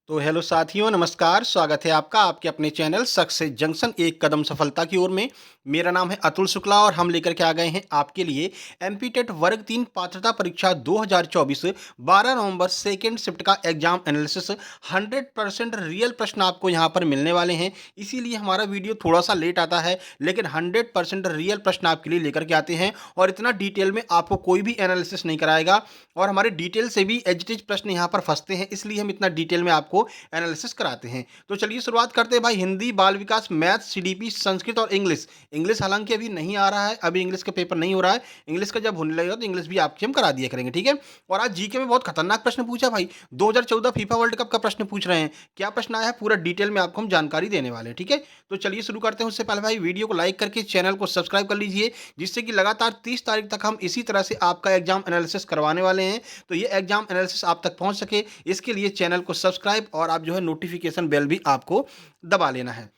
तो हेलो साथियों, नमस्कार। स्वागत है आपका आपके अपने चैनल सक्सेस जंक्शन एक कदम सफलता की ओर में। मेरा नाम है अतुल शुक्ला और हम लेकर के आ गए हैं आपके लिए एमपीटेट वर्ग 3 पात्रता परीक्षा 2024 12 नवंबर सेकेंड शिफ्ट का एग्जाम एनालिसिस 100% रियल प्रश्न आपको यहाँ पर मिलने वाले हैं। इसीलिए हमारा वीडियो थोड़ा सा लेट आता है, लेकिन 100% रियल प्रश्न आपके लिए लेकर के आते हैं और इतना डिटेल में आपको कोई भी एनालिसिस नहीं कराएगा। और हमारे डिटेल से भी एज इट इज प्रश्न यहाँ पर फंसते हैं, इसलिए हम इतना डिटेल में आपको एनालिसिस कराते हैं। तो चलिए शुरुआत करते हैं भाई। हिंदी, बाल विकास, मैथ, सीडीपी, संस्कृत और इंग्लिश। इंग्लिश हालांकि अभी नहीं आ रहा है, अभी इंग्लिश का पेपर नहीं हो रहा है। इंग्लिश का जब होने लगेगा तो इंग्लिश भी आपकी हम करा दिया करेंगे, ठीक है। और आज जीके में बहुत खतरनाक प्रश्न पूछा भाई। 2014 फीफा वर्ल्ड कप का प्रश्न पूछ रहे हैं। क्या प्रश्न आया है पूरा डिटेल में आपको हम जानकारी देने वाले हैं, ठीक है। तो चलिए शुरू करते हैं। उससे पहले भाई वीडियो को लाइक करके चैनल को सब्सक्राइब कर लीजिए, जिससे कि लगातार 30 तारीख तक हम इसी तरह से आपका एग्जाम एनालिसिस करवाने वाले हैं। तो ये एग्जाम एनालिसिस आप तक पहुंच सके, इसके लिए चैनल को सब्सक्राइब और आप जो है नोटिफिकेशन बेल भी आपको दबा लेना है।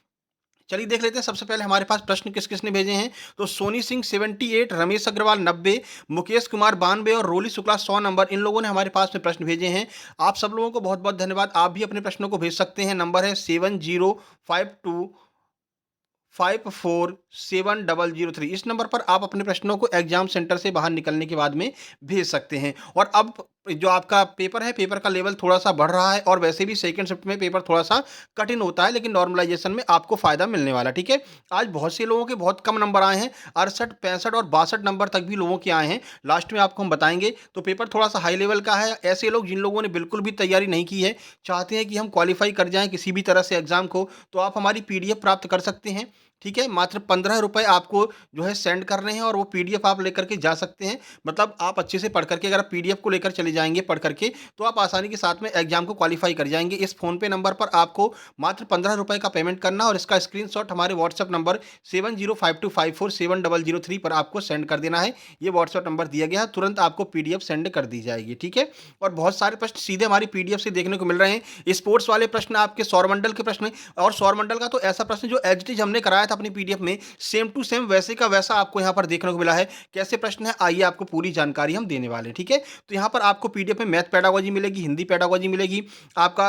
चलिए देख लेते हैं सबसे पहले हमारे पास प्रश्न किस किसने भेजे हैं। तो सोनी सिंह 78, रमेश अग्रवाल 90, मुकेश कुमार 92 और रोली शुक्ला 100 नंबर, इन लोगों ने हमारे पास में प्रश्न भेजे हैं। आप सब लोगों को बहुत बहुत धन्यवाद। आप भी अपने प्रश्नों को भेज सकते हैं। नंबर है 7052547003। इस नंबर पर आप अपने प्रश्नों को एग्जाम सेंटर से बाहर निकलने के बाद में भेज सकते हैं। और अब जो आपका पेपर है, पेपर का लेवल थोड़ा सा बढ़ रहा है और वैसे भी सेकंड शिफ्ट में पेपर थोड़ा सा कठिन होता है, लेकिन नॉर्मलाइजेशन में आपको फायदा मिलने वाला है, ठीक है। आज बहुत से लोगों के बहुत कम नंबर आए हैं, 68, 65 और 62 नंबर तक भी लोगों के आए हैं। लास्ट में आपको हम बताएंगे। तो पेपर थोड़ा सा हाई लेवल का है। ऐसे लोग जिन लोगों ने बिल्कुल भी तैयारी नहीं की है, चाहते हैं कि हम क्वालिफाई कर जाएं किसी भी तरह से एग्जाम को, तो आप हमारी पीडीएफ प्राप्त कर सकते हैं, ठीक है। मात्र 15 रुपए आपको जो है सेंड करने हैं और वो पीडीएफ आप लेकर के जा सकते हैं। मतलब आप अच्छे से पढ़ करके अगर आप पीडीएफ को लेकर चले जाएंगे पढ़ करके, तो आप आसानी के साथ में एग्जाम को क्वालिफाई कर जाएंगे। इस फोन पे नंबर पर आपको मात्र 15 रुपए का पेमेंट करना और इसका स्क्रीनशॉट हमारे व्हाट्सएप नंबर 7052547003 पर आपको सेंड कर देना है। ये व्हाट्सएप नंबर दिया गया है, तुरंत आपको पीडीएफ सेंड कर दी जाएगी, ठीक है। और बहुत सारे प्रश्न सीधे हमारी पीडीएफ से देखने को मिल रहे हैं। स्पोर्ट्स वाले प्रश्न, आपके सौरमंडल के प्रश्न, और सौरमंडल का तो ऐसा प्रश्न जो एज इट इज हमने कराया था अपनी पीडीएफ में, सेम टू सेम वैसे का वैसा आपको यहाँ पर देखने को मिला है। कैसे प्रश्न है, आइए आपको पूरी जानकारी हम देने वाले हैं, ठीक है। तो यहाँ पर आपको पीडीएफ में मैथ पेडागोजी मिलेगी, हिंदी पेडागोजी मिलेगी, आपका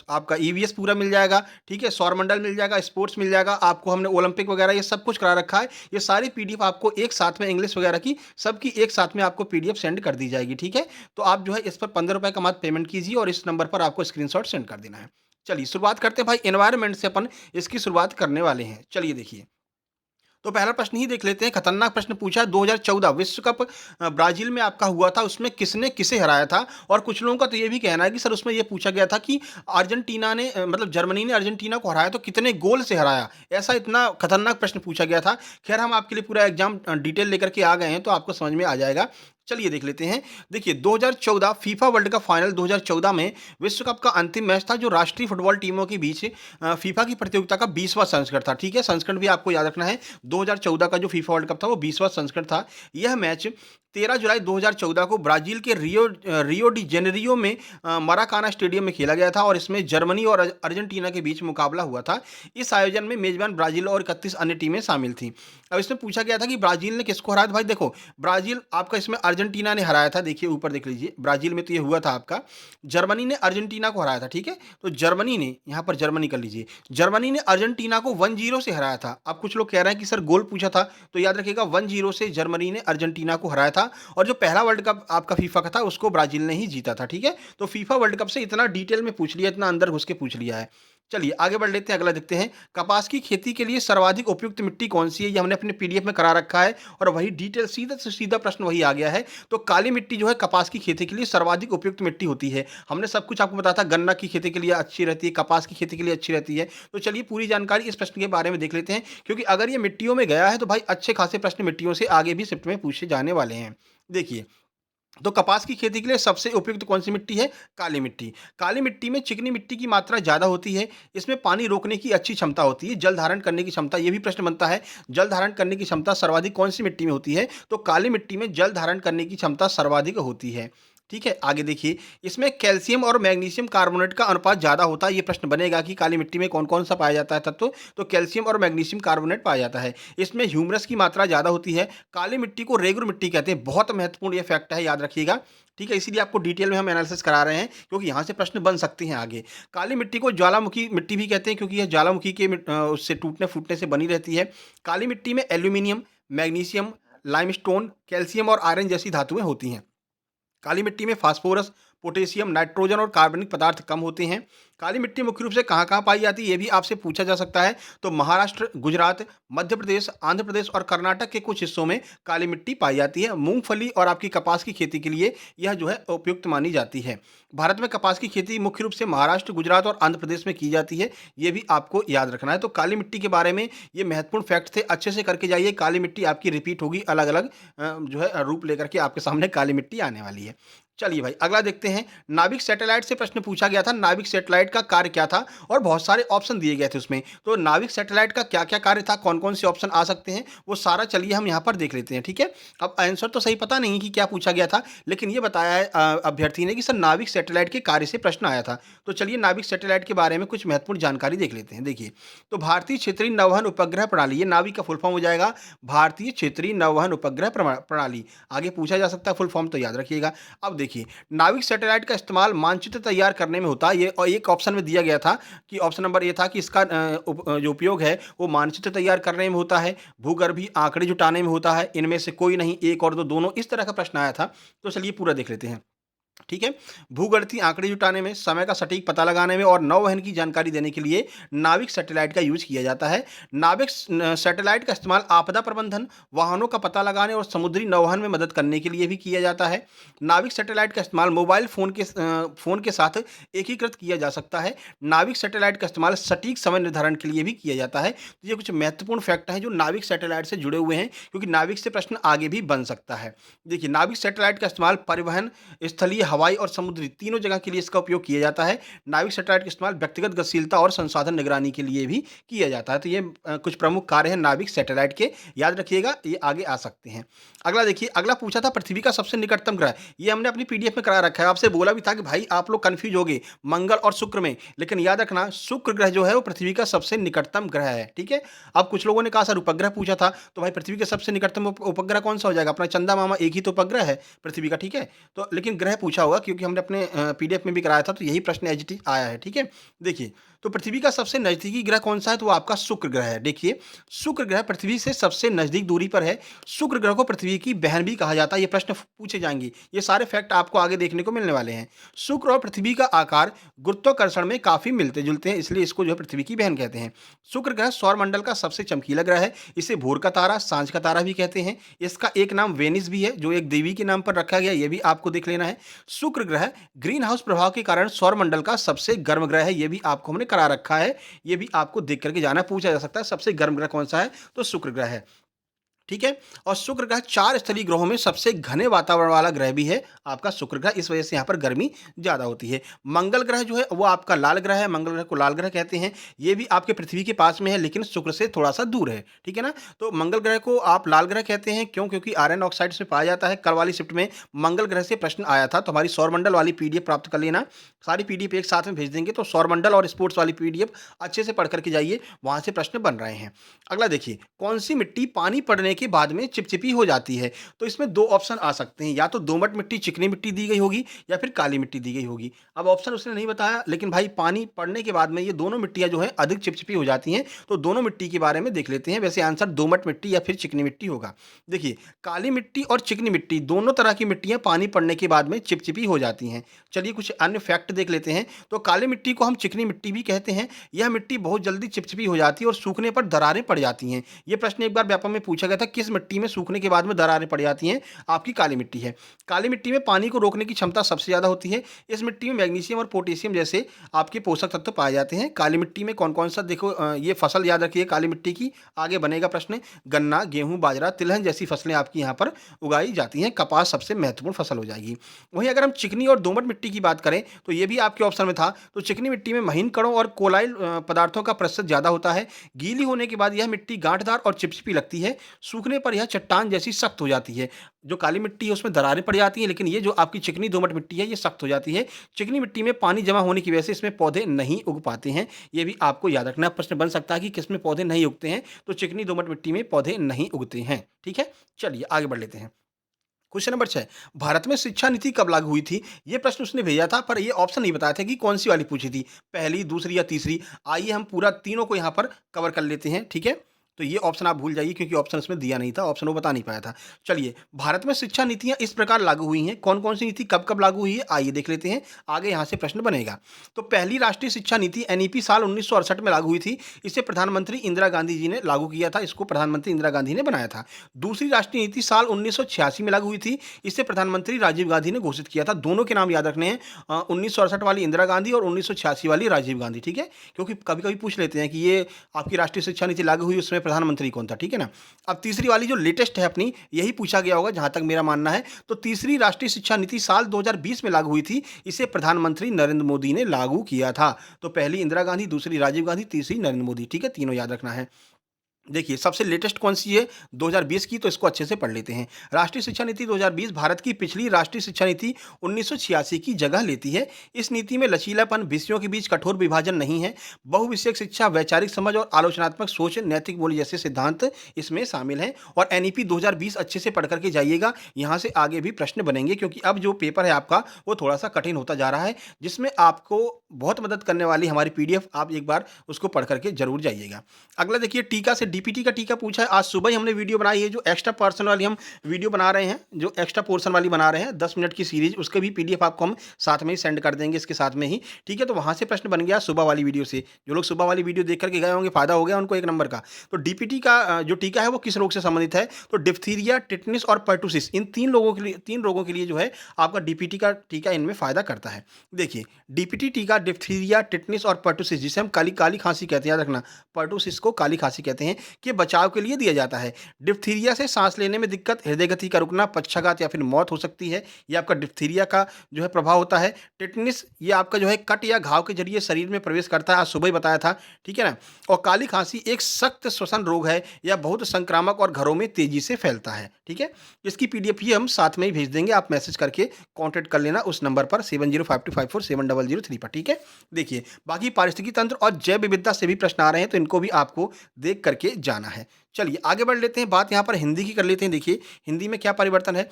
आपका ईवीएस पूरा मिल जाएगा, ठीक है। सौरमंडल मिल जाएगा, स्पोर्ट्स मिल जाएगा, आपको हमने ओलंपिक वगैरह ये सब कुछ करा रखा है। ये सारी पीडीएफ आपको एक साथ में, इंग्लिश वगैरह की सबकी एक साथ में आपको पीडीएफ सेंड कर दी जाएगी, ठीक है। तो आप जो है इस पर 15 रुपए का मात्र पेमेंट कीजिए और इस नंबर पर आपको स्क्रीनशॉट सेंड कर देना है। चलिए शुरुआत करते हैं भाई। एनवायरनमेंट से अपन इसकी शुरुआत करने वाले हैं। चलिए देखिए, तो पहला प्रश्न ही देख लेते हैं। खतरनाक प्रश्न पूछा है। 2014 विश्व कप ब्राजील में आपका हुआ था, उसमें किसने किसे हराया था। और कुछ लोगों का तो ये भी कहना है कि सर उसमें ये पूछा गया था कि अर्जेंटीना ने मतलब जर्मनी ने अर्जेंटीना को हराया तो कितने गोल से हराया। ऐसा इतना खतरनाक प्रश्न पूछा गया था। खैर हम आपके लिए पूरा एग्जाम डिटेल लेकर के आ गए हैं, तो आपको समझ में आ जाएगा। चलिए देख लेते हैं। देखिए 2014 फीफा वर्ल्ड कप फाइनल 2014 में विश्व कप का अंतिम मैच था, जो राष्ट्रीय फुटबॉल टीमों के बीच फीफा की प्रतियोगिता का 20वां संस्करण था, ठीक है। संस्करण भी आपको याद रखना है। 2014 का जो फीफा वर्ल्ड कप था वो 20वां संस्करण था। यह मैच 13 जुलाई 2014 को ब्राजील के रियो डी जेनेरियो में मराकाना स्टेडियम में खेला गया था और इसमें जर्मनी और अर्जेंटीना के बीच मुकाबला हुआ था। इस आयोजन में मेजबान ब्राजील और 31 अन्य टीमें शामिल थीं। अब इसमें पूछा गया था कि ब्राजील ने किसको हराया था। भाई देखो, ब्राजील आपका इसमें अर्जेंटीना ने हराया था। देखिए ऊपर देख लीजिए, ब्राजील में तो ये हुआ था आपका। जर्मनी ने अर्जेंटीना को हराया था, ठीक है। तो जर्मनी ने, यहाँ पर जर्मनी कर लीजिए, जर्मनी ने अर्जेंटीना को 1-0 से हराया था। अब कुछ लोग कह रहे हैं कि सर गोल पूछा था, तो याद रखिएगा 1-0 से जर्मनी ने अर्जेंटीना को हराया था। और जो पहला वर्ल्ड कप आपका फीफा का था उसको ब्राजील ने ही जीता था, ठीक है। तो फीफा वर्ल्ड कप से इतना डिटेल में पूछ लिया, इतना अंदर घुस के पूछ लिया है। चलिए आगे बढ़ लेते हैं, अगला देखते हैं। कपास की खेती के लिए सर्वाधिक उपयुक्त मिट्टी कौन सी है। ये हमने अपने पीडीएफ में करा रखा है और वही डिटेल सीधा से सीधा प्रश्न वही आ गया है। तो काली मिट्टी जो है कपास की खेती के लिए सर्वाधिक उपयुक्त मिट्टी होती है। हमने सब कुछ आपको बताया था, गन्ना की खेती के लिए अच्छी रहती है, कपास की खेती के लिए अच्छी रहती है। तो चलिए पूरी जानकारी इस प्रश्न के बारे में देख लेते हैं, क्योंकि अगर ये मिट्टियों में गया है तो भाई अच्छे खासे प्रश्न मिट्टियों से आगे भी शिफ्ट में पूछे जाने वाले हैं। देखिए, तो कपास की खेती के लिए सबसे उपयुक्त कौन सी मिट्टी है। काली मिट्टी। काली मिट्टी में चिकनी मिट्टी की मात्रा ज़्यादा होती है, इसमें पानी रोकने की अच्छी क्षमता होती है, जल धारण करने की क्षमता, ये भी प्रश्न बनता है, जल धारण करने की क्षमता सर्वाधिक कौन सी मिट्टी में होती है। तो काली मिट्टी में जल धारण करने की क्षमता सर्वाधिक होती है। ठीक है, आगे देखिए, इसमें कैल्शियम और मैग्नीशियम कार्बोनेट का अनुपात ज़्यादा होता है। ये प्रश्न बनेगा कि काली मिट्टी में कौन-कौन सा पाया जाता है तत्व? तो कैल्शियम और मैग्नीशियम कार्बोनेट पाया जाता है। इसमें ह्यूमरस की मात्रा ज़्यादा होती है। काली मिट्टी को रेगुर मिट्टी कहते हैं। बहुत महत्वपूर्ण ये फैक्ट है, याद रखिएगा। ठीक है, इसीलिए आपको डिटेल में हम एनालिसिस करा रहे हैं, क्योंकि यहाँ से प्रश्न बन सकते हैं आगे। काली मिट्टी को ज्वालामुखी मिट्टी भी कहते हैं, क्योंकि यह ज्वालामुखी के उससे टूटने-फूटने से बनी रहती है। काली मिट्टी में एल्यूमीनियम, मैग्नीशियम, लाइमस्टोन, कैल्शियम और आयरन जैसी धातुएँ होती हैं। काली मिट्टी में फास्फोरस, पोटेशियम, नाइट्रोजन और कार्बनिक पदार्थ कम होते हैं। काली मिट्टी मुख्य रूप से कहाँ-कहाँ पाई जाती है, ये भी आपसे पूछा जा सकता है। तो महाराष्ट्र, गुजरात, मध्य प्रदेश, आंध्र प्रदेश और कर्नाटक के कुछ हिस्सों में काली मिट्टी पाई जाती है। मूँगफली और आपकी कपास की खेती के लिए यह जो है उपयुक्त मानी जाती है। भारत में कपास की खेती मुख्य रूप से महाराष्ट्र, गुजरात और आंध्र प्रदेश में की जाती है। ये भी आपको याद रखना है। तो काली मिट्टी के बारे में ये महत्वपूर्ण फैक्ट थे, अच्छे से करके जाइए। काली मिट्टी आपकी रिपीट होगी, अलग-अलग जो है रूप लेकर के आपके सामने काली मिट्टी आने वाली है। चलिए भाई, अगला देखते हैं। नाभिक सैटेलाइट से प्रश्न पूछा गया था, नाभिक सैटेलाइट का कार्य क्या था? और बहुत सारे ऑप्शन दिए गए थे उसमें। तो नाभिक सैटेलाइट का क्या-क्या कार्य था, कौन-कौन से ऑप्शन आ सकते हैं, वो सारा चलिए हम यहाँ पर देख लेते हैं, ठीक है? अब आंसर तो सही पता नहीं कि क्या पूछा गया था, लेकिन ये बताया है अभ्यर्थी ने कि सर नाभिक सैटेलाइट के कार्य से प्रश्न आया था। तो चलिए नाभिक सैटेलाइट के बारे में कुछ महत्वपूर्ण जानकारी देख लेते हैं। देखिए, तो भारतीय क्षेत्रीय नौवहन उपग्रह प्रणाली, ये नाभिक का फुल फॉर्म हो जाएगा भारतीय क्षेत्रीय नौवहन उपग्रह प्रणाली। आगे पूछा जा सकता है, फुल फॉर्म तो याद रखिएगा। अब देखिए, नाविक सैटेलाइट का इस्तेमाल मानचित्र तैयार करने में होता है। ये और एक ऑप्शन में दिया गया था कि ऑप्शन नंबर ये था कि इसका जो उपयोग है वो मानचित्र तैयार करने में होता है, भूगर्भीय आंकड़े जुटाने में होता है। इनमें से कोई नहीं, एक और दो, दोनों, इस तरह का प्रश्न आया था। तो चलिए पूरा देख लेते हैं। ठीक है, भूगणितीय आंकड़े जुटाने में, समय का सटीक पता लगाने में और नौवहन की जानकारी देने के लिए नाविक सैटेलाइट का यूज किया जाता है। नाविक सैटेलाइट का इस्तेमाल आपदा प्रबंधन, वाहनों का पता लगाने और समुद्री नौवहन में मदद करने के लिए भी किया जाता है। नाविक सैटेलाइट का इस्तेमाल मोबाइल फोन के साथ एकीकृत किया जा सकता है। नाविक सैटेलाइट का इस्तेमाल सटीक समय निर्धारण के लिए भी किया जाता है। तो ये कुछ महत्वपूर्ण फैक्ट हैं जो नाविक सैटेलाइट से जुड़े हुए हैं, क्योंकि नाविक से प्रश्न आगे भी बन सकता है। देखिए, नाविक सैटेलाइट का इस्तेमाल परिवहन, स्थलीय, हवाई और समुद्री तीनों जगह के लिए इसका उपयोग किया जाता है। नाविक सैटेलाइट का इस्तेमाल व्यक्तिगत गतिशीलता और संसाधन निगरानी के लिए भी किया जाता है। तो ये कुछ प्रमुख कार्य हैं नाविक सैटेलाइट के, याद रखिएगा, ये आगे आ सकते हैं। अगला देखिए, अगला पूछा था पृथ्वी का सबसे निकटतम ग्रह। ये हमने अपनी पीडीएफ में करा रखा है। आपसे बोला भी था कि भाई आप लोग कंफ्यूज हो गए मंगल और शुक्र में, लेकिन याद रखना शुक्र ग्रह जो है वो पृथ्वी का सबसे निकटतम ग्रह है। ठीक है, अब कुछ लोगों ने कहा सर उपग्रह पूछा था, तो भाई पृथ्वी के सबसे निकटतम उपग्रह कौन सा हो जाएगा? अपना चंदा मामा एक ही तो उपग्रह है पृथ्वी का। ठीक है, तो लेकिन ग्रह पूछा होगा, क्योंकि हमने अपने पीडीएफ में भी कराया था, तो यही प्रश्न एज इट इज आया है। ठीक है, देखिए, तो पृथ्वी का सबसे नजदीकी ग्रह कौन सा है? तो वो आपका शुक्र ग्रह है। देखिए, शुक्र ग्रह पृथ्वी से सबसे नजदीक दूरी पर है। शुक्र ग्रह को पृथ्वी की बहन भी कहा जाता है। ये प्रश्न पूछे जाएंगे, ये सारे फैक्ट आपको आगे देखने को मिलने वाले हैं। शुक्र और पृथ्वी का आकार गुरुत्वाकर्षण में काफी मिलते जुलते हैं, इसलिए इसको जो है पृथ्वी की बहन कहते हैं। शुक्र ग्रह सौरमंडल का सबसे चमकीला ग्रह है। इसे भोर का तारा, सांझ का तारा भी कहते हैं। इसका एक नाम वेनिस भी है, जो एक देवी के नाम पर रखा गया, ये भी आपको देख लेना है। शुक्र ग्रह ग्रीन हाउस प्रभाव के कारण सौरमंडल का सबसे गर्म ग्रह है, ये भी आपको हमने करा रखा है। ये भी आपको देख करके जाना, पूछा जा सकता है सबसे गर्म ग्रह कौन सा है, तो शुक्र ग्रह है। ठीक है, और शुक्र ग्रह 4 स्थलीय ग्रहों में सबसे घने वातावरण वाला ग्रह भी है आपका शुक्र ग्रह, इस वजह से यहाँ पर गर्मी ज़्यादा होती है। मंगल ग्रह जो है वो आपका लाल ग्रह है, मंगल ग्रह को लाल ग्रह कहते हैं। ये भी आपके पृथ्वी के पास में है, लेकिन शुक्र से थोड़ा सा दूर है। ठीक है ना, तो मंगल ग्रह को आप लाल ग्रह कहते हैं, क्यों? क्योंकि आयरन ऑक्साइड में पाया जाता है। कल वाली शिफ्ट में मंगल ग्रह से प्रश्न आया था, तो हमारी सौरमंडल वाली पीडीएफ प्राप्त कर लेना। सारी पीडीएफ एक साथ में भेज देंगे, तो सौरमंडल और स्पोर्ट्स वाली पीडीएफ अच्छे से पढ़ करके जाइए, वहाँ से प्रश्न बन रहे हैं। अगला देखिए, कौन सी मिट्टी पानी पड़ने के बाद में चिपचिपी हो जाती है? तो इसमें 2 ऑप्शन आ सकते हैं, या तो दोमट मिट्टी, चिकनी मिट्टी दी गई होगी, या फिर काली मिट्टी दी गई होगी। अब ऑप्शन उसने नहीं बताया, लेकिन भाई पानी पड़ने के बाद में ये दोनों मिट्टियाँ जो हैं अधिक चिपचिपी हो जाती हैं, तो दोनों मिट्टी के बारे में देख लेते हैं। वैसे आंसर दोमट मिट्टी या फिर चिकनी मिट्टी होगा। देखिए, काली मिट्टी और चिकनी मिट्टी दोनों तरह की मिट्टियाँ पानी पड़ने के बाद में चिपचिपी हो जाती हैं। चलिए कुछ अन्य फैक्ट देख लेते हैं। तो काली मिट्टी को हम चिकनी मिट्टी भी कहते हैं। यह मिट्टी बहुत जल्दी चिपचिपी हो जाती है और सूखने पर दरारें पड़ जाती हैं। ये प्रश्न एक बार व्यापक में पूछा गया था, किस मिट्टी में सूखने के बाद में दरारें पड़ जाती हैं? आपकी काली मिट्टी है। काली मिट्टी में पानी को रोकने की क्षमता सबसे ज़्यादा होती है। इस मिट्टी में मैग्नीशियम और पोटेशियम जैसे आपके पोषक तत्व पाए जाते हैं। काली मिट्टी में कौन-कौन सा, देखो ये फसल याद रखिए काली मिट्टी की, आगे बनेगा प्रश्न। गन्ना, गेहूँ, बाजरा, तिलहन जैसी फसलें आपकी यहाँ पर उगाई जाती हैं। कपास सबसे महत्वपूर्ण फसल हो जाएगी। वहीं अगर हम चिकनी और दोमट मिट्टी की बात करें, तो ये भी आपके ऑप्शन में था। तो चिकनी मिट्टी में महीन कणों और कोलाइल पदार्थों का प्रतिशत ज़्यादा होता है। गीली होने के बाद यह मिट्टी गांठदार और चिपचिपी लगती है। सूखने पर यह चट्टान जैसी सख्त हो जाती है। जो काली मिट्टी है उसमें दरारें पड़ जाती हैं, लेकिन ये जो आपकी चिकनी दोमट मिट्टी है ये सख्त हो जाती है। चिकनी मिट्टी में पानी जमा होने की वजह से इसमें पौधे नहीं उग पाते हैं। ये भी आपको याद रखना प्रश्न बन सकता है कि किसमें पौधे नहीं उगते हैं, तो चिकनी दोमट मिट्टी में पौधे नहीं उगते हैं। ठीक है? चलिए आगे बढ़ लेते हैं। क्वेश्चन नंबर 6, भारत में शिक्षा नीति कब लागू हुई थी? ये प्रश्न उसने भेजा था, पर ये ऑप्शन नहीं बताया था कि कौन-सी वाली पूछी थी, पहली, दूसरी या तीसरी। आइए हम पूरा तीनों को यहाँ पर कवर कर लेते हैं, ठीक है? तो ये ऑप्शन आप भूल जाइए क्योंकि ऑप्शन उसमें दिया नहीं था, ऑप्शन वो बता नहीं पाया था। चलिए, भारत में शिक्षा नीतियाँ इस प्रकार लागू हुई हैं, कौन-कौन सी नीति कब-कब लागू हुई है, आइए देख लेते हैं, आगे यहाँ से प्रश्न बनेगा। तो पहली राष्ट्रीय शिक्षा नीति एनईपी साल 1968 में लागू हुई थी, इसे प्रधानमंत्री इंदिरा गांधी जी ने लागू किया था, इसको प्रधानमंत्री इंदिरा गांधी ने बनाया था। दूसरी राष्ट्रीय नीति साल 1986 में लागू हुई थी, इसे प्रधानमंत्री राजीव गांधी ने घोषित किया था। दोनों के नाम याद रखने हैं, 1968 वाली इंदिरा गांधी और 1986 वाली राजीव गांधी, ठीक है? क्योंकि कभी-कभी पूछ लेते हैं कि ये आपकी राष्ट्रीय शिक्षा नीति लागू हुई, उसमें प्रधानमंत्री कौन था, ठीक है ना? अब तीसरी वाली जो लेटेस्ट है अपनी, यही पूछा गया होगा जहाँ तक मेरा मानना है। तो तीसरी राष्ट्रीय शिक्षा नीति साल 2020 में लागू हुई थी, इसे प्रधानमंत्री नरेंद्र मोदी ने लागू किया था। तो पहली इंदिरा गांधी, दूसरी राजीव गांधी, तीसरी नरेंद्र मोदी, ठीक है? तीनों याद रखना है। देखिए, सबसे लेटेस्ट कौन-सी है 2020 की, तो इसको अच्छे से पढ़ लेते हैं। राष्ट्रीय शिक्षा नीति 2020 भारत की पिछली राष्ट्रीय शिक्षा नीति 1986 की जगह लेती है। इस नीति में लचीलापन, विषयों के बीच कठोर विभाजन नहीं है। बहुविषयक शिक्षा, वैचारिक समझ और आलोचनात्मक सोच, नैतिक मूल्य जैसे सिद्धांत इसमें शामिल हैं। और एनईपी 2020 अच्छे से पढ़ कर के जाइएगा, यहाँ से आगे भी प्रश्न बनेंगे क्योंकि अब जो पेपर है आपका, वो थोड़ा-सा कठिन होता जा रहा है, जिसमें आपको बहुत मदद करने वाली हमारी पीडीएफ, आप एक बार उसको पढ़ कर के ज़रूर जाइएगा। अगला देखिए, टीका से डीपीटी का टीका पूछा है। आज सुबह ही हमने वीडियो बनाई है, जो एक्स्ट्रा पर्सन वाली हम वीडियो बना रहे हैं, जो एक्स्ट्रा पोर्शन वाली बना रहे हैं 10 मिनट की सीरीज, उसके भी पीडीएफ आपको हम साथ में ही सेंड कर देंगे इसके साथ में ही, ठीक है? तो वहाँ से प्रश्न बन गया सुबह वाली वीडियो से। जो लोग सुबह वाली वीडियो देख करके गए होंगे, फायदा हो गया उनको एक नंबर का। तो डीपीटी का जो टीका है वो किस रोग से संबंधित है? तो डिप्थीरिया, टिटनिस और पर्टुसिस, इन 3 रोगों के लिए जो है आपका डीपीटी का टीका इनमें फायदा करता है। देखिए, डीपीटी टीका डिप्थीरिया, टिटनिस और पर्टुसिस, जिसे हम काली काली खांसी कहते हैं, याद रखना, पर्टुसिस को काली खांसी कहते हैं, के बचाव के लिए दिया जाता है। डिप्थीरिया से सांस लेने में दिक्कत, हृदय गति का रुकना, पक्षाघात या फिर मौत हो सकती है। ये आपका डिप्थीरिया का जो है प्रभाव होता है। टिटनिस, ये आपका जो है कट या घाव के जरिए शरीर में प्रवेश करता है, आज सुबह ही बताया था, ठीक है ना? और काली खांसी एक सख्त श्वसन रोग है, या बहुत संक्रामक और घरों में तेजी से फैलता है, ठीक है? इसकी पीडीएफ ही हम साथ में ही भेज देंगे, आप मैसेज करके कॉन्टैक्ट कर लेना उस नंबर पर 7052547003 पर, ठीक है? देखिए, बाकी पारिस्थितिकी तंत्र और जैव विविधता से भी प्रश्न आ रहे हैं, तो इनको भी आपको देख करके जाना है। चलिए आगे बढ़ लेते हैं, बात यहाँ पर हिंदी की कर लेते हैं। देखिए, हिंदी में क्या परिवर्तन है?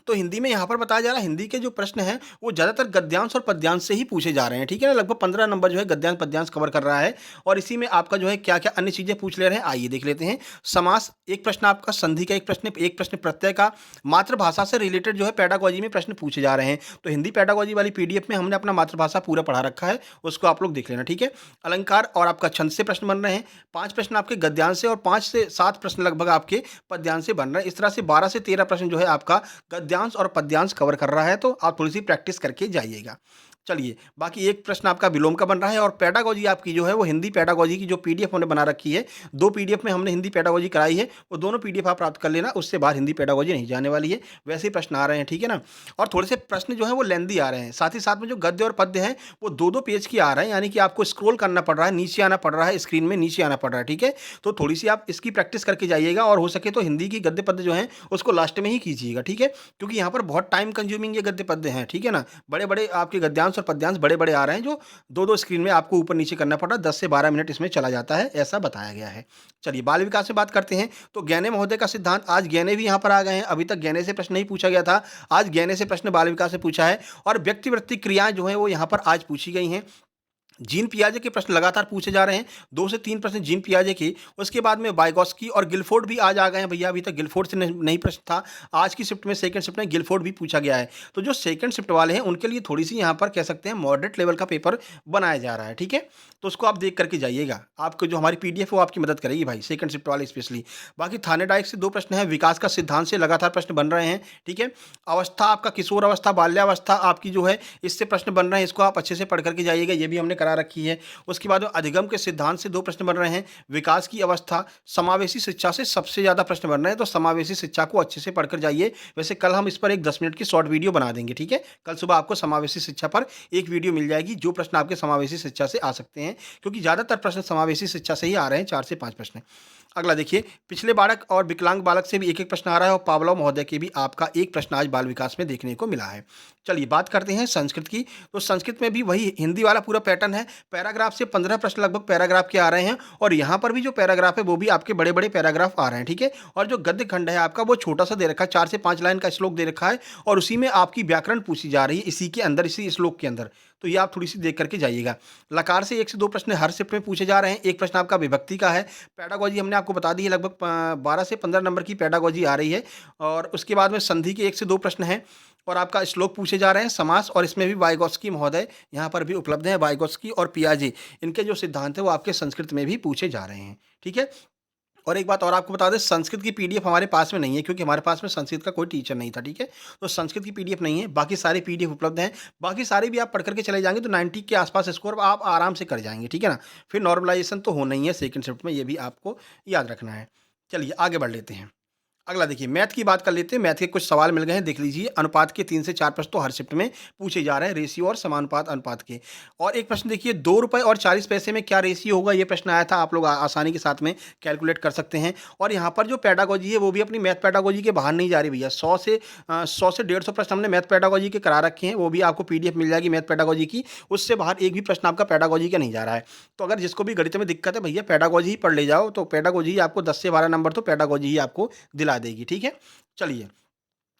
तो हिंदी में यहाँ पर बताया जा रहा है, हिंदी के जो प्रश्न हैं वो ज़्यादातर गद्यांश और पद्यांश से ही पूछे जा रहे हैं, ठीक है ना? लगभग 15 नंबर जो है गद्यांश पद्यांश कवर कर रहा है, और इसी में आपका जो है क्या-क्या अन्य चीज़ें पूछ ले रहे हैं, आइए देख लेते हैं। समास एक प्रश्न आपका, संधि का एक प्रश्न प्रत्यय का, मातृभाषा से रिलेटेड जो है पेडागॉजी में प्रश्न पूछे जा रहे हैं। तो हिंदी पेडागॉजी वाली पीडीएफ में हमने अपना मातृभाषा पूरा पढ़ा रखा है, उसको आप लोग देख लेना, ठीक है? अलंकार और आपका छंद से प्रश्न बन रहे हैं, 5 प्रश्न आपके गद्यांश से और 5 से 7 प्रश्न लगभग आपके पद्यांश से बन रहे हैं। इस तरह से 12 से 13 प्रश्न जो है आपका गद्यांश और पद्यांश कवर कर रहा है, तो आप थोड़ी-सी प्रैक्टिस करके जाइएगा। चलिए, बाकी एक प्रश्न आपका विलोम का बन रहा है, और पेडागॉजी आपकी जो है वो हिंदी पेडागॉजी की जो पीडीएफ हमने बना रखी है, 2 पीडीएफ में हमने हिंदी पेडागॉजी कराई है, वो दोनों पीडीएफ आप प्राप्त कर लेना, उससे बाहर हिंदी पेडागॉजी नहीं जाने वाली है। वैसे ही प्रश्न आ रहे हैं, ठीक है ना? और थोड़े से प्रश्न जो हैं वो लेंथी आ रहे हैं, साथ ही साथ में जो गद्य और पद्य हैं वो 2-2 पेज के आ रहे हैं, यानी कि आपको स्क्रॉल करना पड़ रहा है, नीचे आना पड़ रहा है, स्क्रीन में नीचे आना पड़ रहा है, ठीक है? तो थोड़ी-सी आप इसकी प्रैक्टिस करके जाइएगा, और हो सके तो हिंदी की गद्य पद्य जो हैं उसको लास्ट में ही कीजिएगा, ठीक है? क्योंकि यहाँ पर बहुत टाइम कंज्यूमिंग ये गद्य पद्य हैं, ठीक है ना? बड़े-बड़े आपके गद्यांश और पद्यांश बड़े-बड़े आ रहे हैं, जो 2-2 स्क्रीन में आपको ऊपर-नीचे करना पड़ रहा है, 10 से 12 मिनट इसमें चला जाता है, ऐसा बताया गया है। चलिए, बाल विकास में बात करते हैं, तो गैने महोदय का सिद्धांत, आज गैने भी यहाँ पर आ गए हैं, अभी तक गैने से प्रश्न नहीं पूछा गया था, आज गैने से प्रश्न बाल विकास से पूछा है, और व्यक्तिवृत्ति क्रियाएँ जो हैं वो यहाँ पर आज पूछी गई हैं। जीन पियाजे के प्रश्न लगातार पूछे जा रहे हैं, 2 से 3 प्रश्न जीन पियाजे के, उसके बाद में वाइगॉस्की और गिलफोर्ड भी आज आ गए हैं भैया, अभी तक गिलफोर्ड से नहीं प्रश्न था, आज की शिफ्ट में सेकंड शिफ्ट में गिलफोर्ड भी पूछा गया है। तो जो सेकंड शिफ्ट वाले हैं उनके लिए थोड़ी-सी यहाँ पर कह सकते हैं मॉडरेट लेवल का पेपर बनाया जा रहा है, ठीक है? तो उसको आप देख करके जाइएगा, आपको जो हमारी पीडीएफ है वो आपकी मदद करेगी भाई, सेकंड शिफ्ट वाले स्पेशली। बाकी थानेडाइक से 2 प्रश्न हैं, विकास का सिद्धांत से लगातार प्रश्न बन रहे हैं, ठीक है? अवस्था आपका किशोर अवस्था, बाल्यावस्था आपकी जो है इससे प्रश्न बन रहे हैं, इसको आप अच्छे से पढ़ करके जाइएगा, ये भी हमने करा रखी है। उसके बाद अधिगम के सिद्धांत से 2 प्रश्न बन रहे हैं, विकास की अवस्था, समावेशी शिक्षा से सबसे ज़्यादा प्रश्न बन रहे हैं, तो समावेशी शिक्षा को अच्छे से पढ़कर जाइए। वैसे कल हम इस पर एक 10 मिनट की शॉर्ट वीडियो बना देंगे, ठीक है? कल सुबह आपको समावेशी शिक्षा पर एक वीडियो मिल जाएगी, जो प्रश्न आपके समावेशी शिक्षा से आ सकते हैं, क्योंकि ज़्यादातर प्रश्न समावेशी शिक्षा से ही आ रहे हैं, 4 से 5 प्रश्न। अगला देखिए, पिछले बालक और विकलांग बालक से भी एक-एक प्रश्न आ रहा है और पावलोव महोदय के भी आपका एक प्रश्न आज बाल विकास में देखने को मिला है। चलिए बात करते हैं संस्कृत की, तो संस्कृत में भी वही हिंदी वाला पूरा पैटर्न है। पैराग्राफ से 15 प्रश्न लगभग पैराग्राफ के आ रहे हैं और यहाँ पर भी जो पैराग्राफ है वो भी आपके बड़े-बड़े पैराग्राफ आ रहे हैं, ठीक है? और जो गद्य खंड है आपका वो छोटा-सा दे रखा है, 4 से 5 लाइन का श्लोक दे रखा है और उसी में आपकी व्याकरण पूछी जा रही है, इसी के अंदर, इसी श्लोक के अंदर। तो ये आप थोड़ी-सी देख कर के जाइएगा। लकार से 1 से 2 प्रश्न हर शिफ्ट में पूछे जा रहे हैं। एक प्रश्न आपका विभक्ति का है। पेडागोजी हमने आपको बता दी है, लगभग 12 से 15 नंबर की पेडागोजी आ रही है और उसके बाद में संधि के 1 से 2 प्रश्न हैं और आपका श्लोक पूछे जा रहे हैं, समास, और इसमें भी वाइगोत्स्की महोदय यहाँ पर भी उपलब्ध हैं। वाइगोत्स्की और पियाजे, इनके जो सिद्धांत हैं वो आपके संस्कृत में भी पूछे जा रहे हैं, ठीक है? और एक बात और आपको बता दें, संस्कृत की पीडीएफ हमारे पास में नहीं है क्योंकि हमारे पास में संस्कृत का कोई टीचर नहीं था, ठीक है? तो संस्कृत की पीडीएफ नहीं है, बाकी सारे पीडीएफ उपलब्ध हैं। बाकी सारे भी आप पढ़ कर के चले जाएँगे तो 90 के आस-पास स्कोर आप आराम से कर जाएँगे, ठीक है ना? फिर नॉर्मलाइज़ेशन तो होना ही है सेकंड शिफ्ट में, ये भी आपको याद रखना है। चलिए आगे बढ़ लेते हैं। अगला देखिए, मैथ की बात कर लेते हैं। मैथ के कुछ सवाल मिल गए हैं, देख लीजिए। अनुपात के 3 से 4 प्रश्न तो हर शिफ्ट में पूछे जा रहे हैं, रेशियो और समानुपात अनुपात के। और एक प्रश्न देखिए, ₹2 और 40 पैसे में क्या रेशियो होगा, ये प्रश्न आया था। आप लोग आसानी के साथ में कैलकुलेट कर सकते हैं। और यहाँ पर जो पेडागोजी है वो भी अपनी मैथ पेडागोजी के बाहर नहीं जा रही भैया। 100 से 150 प्रश्न हमने मैथ पेडागोजी के करा रखे हैं, वो भी आपको पीडीएफ मिल जाएगी मैथ पेडागोजी की। उससे बाहर एक भी प्रश्न आपका पेडागोजी का नहीं जा रहा है। तो अगर जिसको भी गणित में दिक्कत है भैया, पेडागोजी ही पढ़ ले जाओ, तो पेडागोजी ही आपको 10 से 12 नंबर तो पेडागोजी ही आपको दिला देगी, ठीक है? चलिए,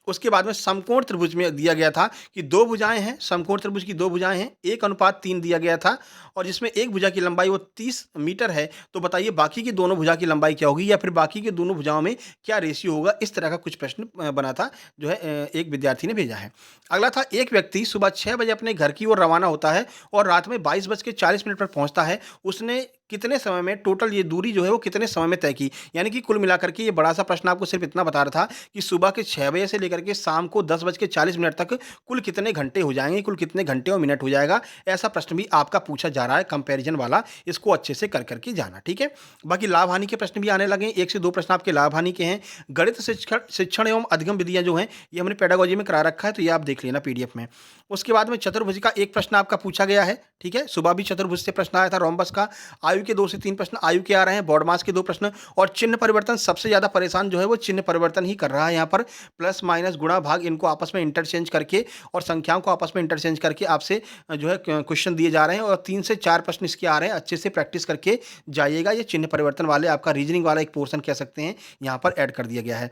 उसके बाद में समकोण त्रिभुज में दिया गया था कि 2 भुजाएँ हैं, समकोण त्रिभुज की 2 भुजाएँ हैं, 1:3 दिया गया था और जिसमें एक भुजा की लंबाई वो 30 मीटर है। तो बताइए बाकी की दोनों भुजा की लंबाई क्या होगी या फिर बाकी की दोनों भुजाओं में क्या रेशियो होगा? इस तरह का कुछ प्रश्न बना था, जो है एक विद्यार्थी ने भेजा है। अगला था, एक व्यक्ति सुबह 6 बजे अपने घर की ओर रवाना होता है और रात में 22:40 पर पहुँचता है। उसने कितने समय में टोटल ये दूरी जो है वो कितने समय में तय की? यानी कि कुल मिलाकर के ये बड़ा-सा प्रश्न आपको सिर्फ़ इतना बता रहा था कि सुबह के 6 बजे से लेकर के शाम को 10:40 तक कुल कितने घंटे हो जाएँगे, कुल कितने घंटे और मिनट हो जाएगा? ऐसा प्रश्न भी आपका पूछा जा रहा है कंपैरिज़न वाला, इसको अच्छे से कर के जाना, ठीक है? बाकी लाभ-हानि के प्रश्न भी आने लगे हैं, 1 से 2 प्रश्न आपके लाभ-हानि के हैं। गणित शिक्षण एवं अधिगम विधियाँ जो हैं, ये हमने पेडागोजी में करा रखा है, तो ये आप देख लेना पीडीएफ में। उसके बाद में चतुर्भुज का एक प्रश्न आपका पूछा गया है, ठीक है? सुबह भी चतुर्भुज से प्रश्न आया था, रोम्बस का। आयु के 2 से 3 प्रश्न आयु के आ रहे हैं, बॉड मास के 2 प्रश्न और चिन्ह परिवर्तन। सबसे ज़्यादा परेशान जो है वो चिन्ह परिवर्तन ही कर रहा है यहाँ पर। प्लस, माइनस, गुणा, भाग, इनको आपस में इंटरचेंज करके और संख्याओं को आपस में इंटरचेंज करके आपसे जो है क्वेश्चन दिए जा रहे हैं और 3 से 4 प्रश्न इसके आ रहे हैं। अच्छे से प्रैक्टिस करके जाइएगा। ये चिन्ह परिवर्तन वाले आपका रीजनिंग वाला एक पोर्शन कह सकते हैं, यहाँ पर ऐड कर दिया गया है।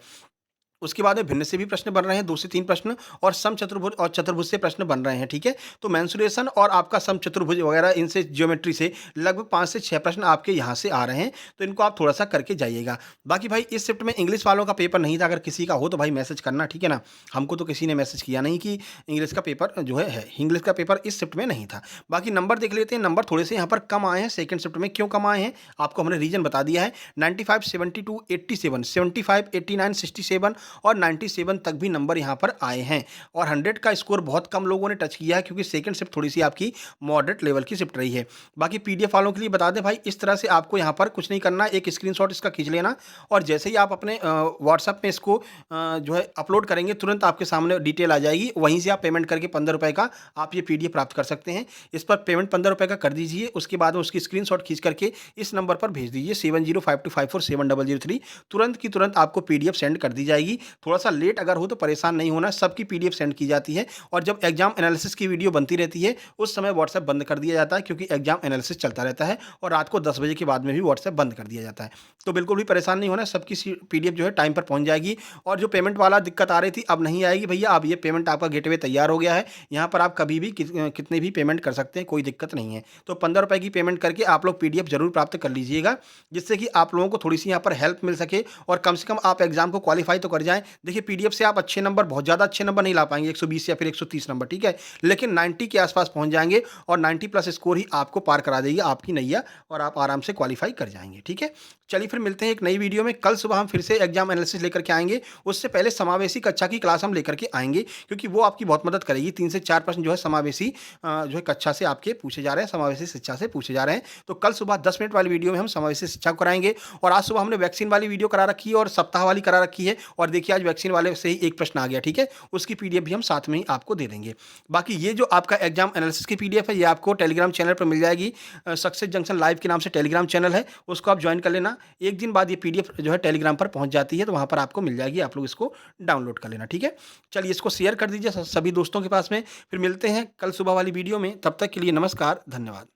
उसके बाद में भिन्न से भी प्रश्न बन रहे हैं, 2 से 3 प्रश्न और समचतुर्भुज और चतुर्भुज से प्रश्न बन रहे हैं, ठीक है? तो मेंसुरेशन और आपका समचतुर्भुज वगैरह, इनसे ज्योमेट्री से लगभग 5 से 6 प्रश्न आपके यहाँ से आ रहे हैं, तो इनको आप थोड़ा-सा करके जाइएगा। बाकी भाई इस शिफ्ट में इंग्लिश वालों का पेपर नहीं था, अगर किसी का हो तो भाई मैसेज करना, ठीक है ना? हमको तो किसी ने मैसेज किया नहीं कि इंग्लिश का पेपर जो है, इंग्लिश का पेपर इस शिफ्ट में नहीं था। बाकी नंबर देख लेते हैं, नंबर थोड़े से यहाँ पर कम आए हैं सेकंड शिफ्ट में। क्यों कम आए हैं? आपको हमने रीज़न बता दिया है। 95, 72, 87, 75, 89, 67 और 97 तक भी नंबर यहाँ पर आए हैं और 100 का स्कोर बहुत कम लोगों ने टच किया है क्योंकि सेकंड शिफ्ट थोड़ी-सी आपकी मॉडरेट लेवल की शिफ्ट रही है। बाकी पीडीएफ वालों के लिए बता दें भाई, इस तरह से आपको यहाँ पर कुछ नहीं करना है, एक स्क्रीनशॉट इसका खींच लेना और जैसे ही आप अपने व्हाट्सएप में इसको जो है अपलोड करेंगे, तुरंत आपके सामने डिटेल आ जाएगी। वहीं से आप पेमेंट करके ₹15 का आप ये पीडीएफ प्राप्त कर सकते हैं। इस पर पेमेंट ₹15 का कर दीजिए, उसके बाद में उसकी स्क्रीनशॉट खींच करके इस नंबर पर भेज दीजिए 7052547003। तुरंत की तुरंत आपको पीडीएफ सेंड कर दी जाएगी। थोड़ा-सा लेट अगर हो तो परेशान नहीं होना, सबकी पीडीएफ सेंड की जाती है और जब एग्जाम एनालिसिस की वीडियो बनती रहती है उस समय व्हाट्सएप बंद कर दिया जाता है क्योंकि एग्जाम एनालिसिस चलता रहता है और रात को 10 बजे के बाद में भी व्हाट्सएप बंद कर दिया जाता है। तो बिल्कुल भी परेशान नहीं होना, सबकी पीडीएफ जो है टाइम पर पहुंच जाएगी और जो पेमेंट वाला दिक्कत आ रही थी अब नहीं आएगी भैया। अब ये पेमेंट आपका गेटवे तैयार हो गया है, यहाँ पर आप कभी भी कितने भी पेमेंट कर सकते हैं, कोई दिक्कत नहीं है। तो ₹15 की पेमेंट करके आप लोग पीडीएफ जरूर प्राप्त कर लीजिएगा, जिससे कि आप लोगों को थोड़ी सी यहाँ पर हेल्प मिल सके और कम से कम आप एग्जाम को क्वालिफाई तो कर जाएं। देखिए पीडीएफ से आप अच्छे नंबर, बहुत ज़्यादा अच्छे नंबर नहीं ला पाएंगे, 120 या फिर 130 नंबर, ठीक है, लेकिन 90 के आसपास पहुंच जाएंगे और 90 प्लस स्कोर ही आपको पार करा देगी आपकी नैया और आप आराम से क्वालिफाई कर जाएंगे, ठीक है। चलिए फिर मिलते हैं एक नई वीडियो में। कल सुबह हम फिर से एग्जाम एनालिसिस लेकर के आएंगे। उससे पहले समावेशी कक्षा की क्लास हम लेकर के आएंगे क्योंकि वो आपकी बहुत मदद करेगी। 3 से 4 प्रश्न जो है समावेशी जो है कक्षा से आपके पूछे जा रहे हैं, समावेशी शिक्षा से पूछे जा रहे हैं। तो कल सुबह 10 मिनट वाली वीडियो में हम समावेशी शिक्षा को कराएंगे और आज सुबह हमने वैक्सीन वाली वीडियो करा रखी है और सप्ताह वाली करा रखी है और देखिए देखिए आज वैक्सीन वाले से ही एक प्रश्न आ गया, ठीक है? उसकी पीडीएफ भी हम साथ में ही आपको दे देंगे। बाकी ये जो आपका एग्ज़ाम एनालिसिस की पीडीएफ है, ये आपको टेलीग्राम चैनल पर मिल जाएगी। सक्सेस जंक्शन लाइव के नाम से टेलीग्राम चैनल है, उसको आप जॉइन कर लेना। 1 दिन बाद ये पीडीएफ जो है टेलीग्राम पर पहुँच जाती है, तो वहाँ पर आपको मिल जाएगी, आप लोग इसको डाउनलोड कर लेना, ठीक है? चलिए इसको शेयर कर दीजिए सभी दोस्तों के पास में। फिर मिलते हैं कल सुबह वाली वीडियो में, तब तक के लिए नमस्कार, धन्यवाद।